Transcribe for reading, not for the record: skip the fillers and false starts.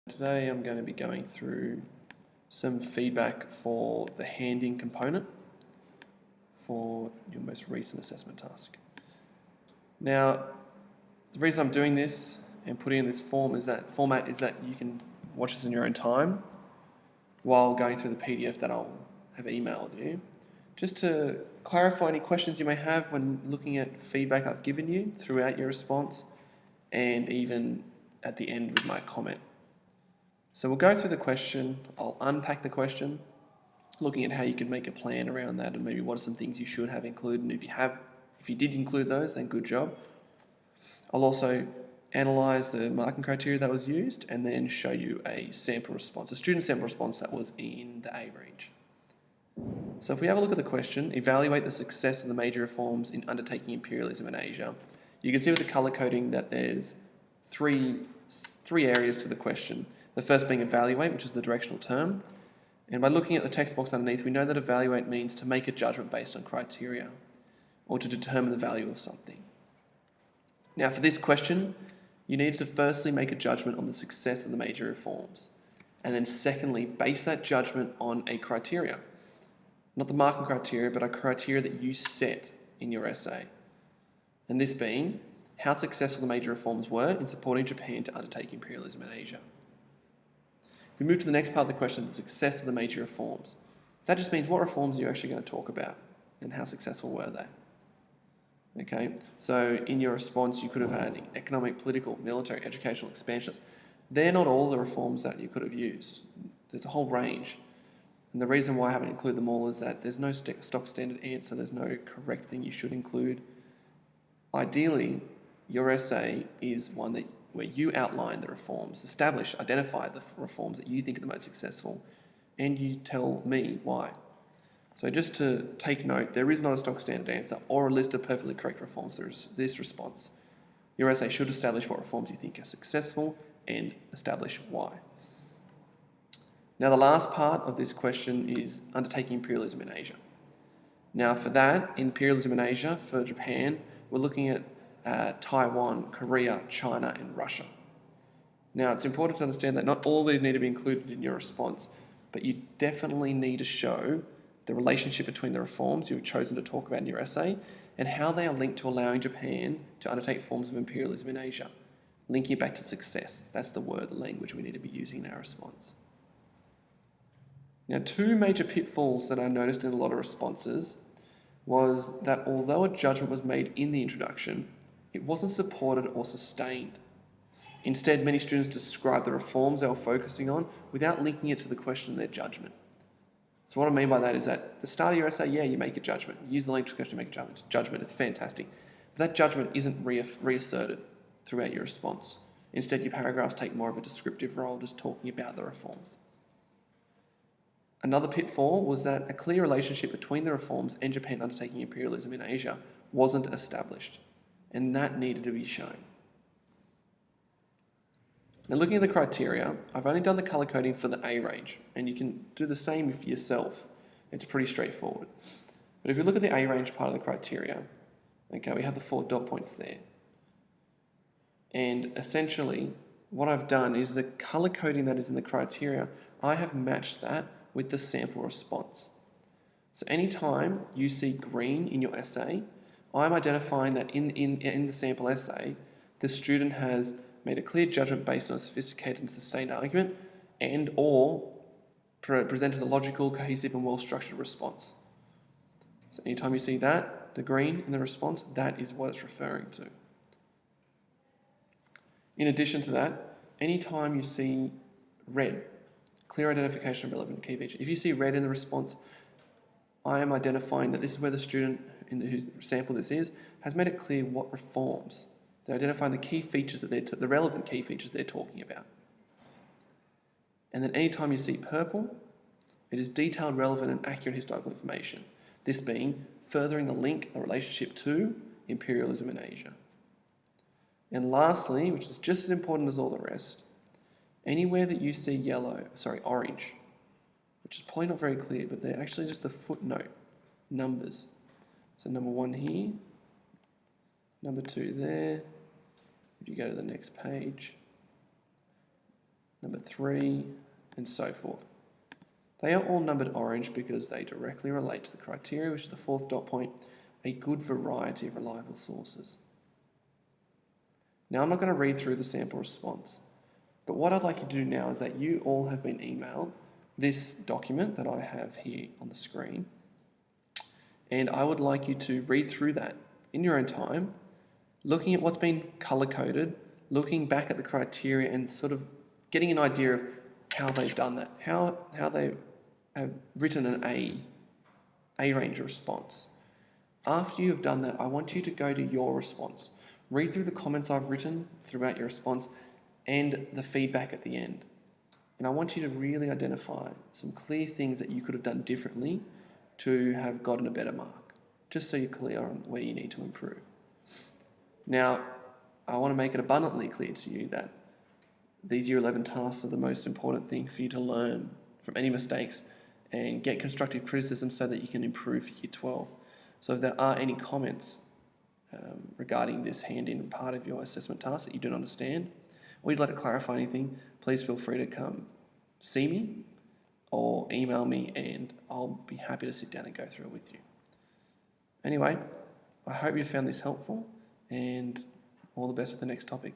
Today I'm going to be going through some feedback for the handing component for your most recent assessment task. Now, the reason I'm doing this and putting in this format is that you can watch this in your own time while going through the PDF that I'll have emailed you, just to clarify any questions you may have when looking at feedback I've given you throughout your response and even at the end with my comment. So we'll go through the question, I'll unpack the question, looking at how you could make a plan around that and maybe what are some things you should have included, and if you did include those, then good job. I'll also analyse the marking criteria that was used and then show you a sample response, a student sample response that was in the A range. So if we have a look at the question, evaluate the success of the major reforms in undertaking imperialism in Asia. You can see with the colour coding that there's three areas to the question. The first being evaluate, which is the directional term. And by looking at the text box underneath, we know that evaluate means to make a judgment based on criteria or to determine the value of something. Now for this question, you needed to firstly make a judgment on the success of the major reforms. And then secondly, base that judgment on a criteria. Not the marking criteria, but a criteria that you set in your essay. And this being how successful the major reforms were in supporting Japan to undertake imperialism in Asia. If we move to the next part of the question, the success of the major reforms. That just means what reforms are you actually going to talk about and how successful were they? Okay, so in your response you could have had economic, political, military, educational expansions. They're not all the reforms that you could have used. There's a whole range. And the reason why I haven't included them all is that there's no stock standard answer, there's no correct thing you should include. Ideally, your essay is one where you outline the reforms, identify the reforms that you think are the most successful, and you tell me why. So just to take note, there is not a stock standard answer or a list of perfectly correct reforms. There is this response. Your essay should establish what reforms you think are successful and establish why. Now the last part of this question is undertaking imperialism in Asia. Now for that, imperialism in Asia, for Japan, we're looking at Taiwan, Korea, China and Russia. Now it's important to understand that not all these need to be included in your response, but you definitely need to show the relationship between the reforms you've chosen to talk about in your essay and how they are linked to allowing Japan to undertake forms of imperialism in Asia, linking it back to success. That's the word, the language we need to be using in our response. Now, two major pitfalls that I noticed in a lot of responses was that although a judgment was made in the introduction, it wasn't supported or sustained. Instead, many students described the reforms they were focusing on without linking it to the question of their judgment. So what I mean by that is that at the start of your essay, yeah, you make a judgment. You use the language question to make a judgment. It's fantastic. But that judgment isn't reasserted throughout your response. Instead, your paragraphs take more of a descriptive role, just talking about the reforms. Another pitfall was that a clear relationship between the reforms and Japan undertaking imperialism in Asia wasn't established, and that needed to be shown. Now looking at the criteria, I've only done the colour coding for the A range, and you can do the same for yourself. It's pretty straightforward. But if you look at the A range part of the criteria, okay, we have the 4 dot points there. And essentially, what I've done is the colour coding that is in the criteria, I have matched that with the sample response. So anytime you see green in your essay, I'm identifying that in the sample essay, the student has made a clear judgment based on a sophisticated and sustained argument and or presented a logical, cohesive and well-structured response. So anytime you see that, the green in the response, that is what it's referring to. In addition to that, anytime you see red, clear identification of relevant key features. If you see red in the response, I am identifying that this is where the student, whose sample this is, has made it clear what reforms. They're identifying the key features the relevant key features they're talking about. And then anytime you see purple, it is detailed, relevant and accurate historical information. This being furthering the relationship to imperialism in Asia. And lastly, which is just as important as all the rest, anywhere that you see orange, which is probably not very clear, but they're actually just the footnote numbers. So number 1 here, number 2 there. If you go to the next page, number 3, and so forth. They are all numbered orange because they directly relate to the criteria, which is the 4th dot point, a good variety of reliable sources. Now, I'm not going to read through the sample response, but what I'd like you to do now is that you all have been emailed this document that I have here on the screen, and I would like you to read through that in your own time, looking at what's been color-coded, looking back at the criteria and sort of getting an idea of how they've done that, how they have written an A range response. After you have done that, I want you to go to your response. Read through the comments I've written throughout your response and the feedback at the end. And I want you to really identify some clear things that you could have done differently to have gotten a better mark, just so you're clear on where you need to improve. Now, I want to make it abundantly clear to you that these Year 11 tasks are the most important thing for you to learn from any mistakes and get constructive criticism so that you can improve for Year 12. So if there are any comments regarding this hand-in part of your assessment task that you don't understand, or you'd like to clarify anything, please feel free to come see me or email me, and I'll be happy to sit down and go through it with you. Anyway, I hope you found this helpful, and all the best with the next topic.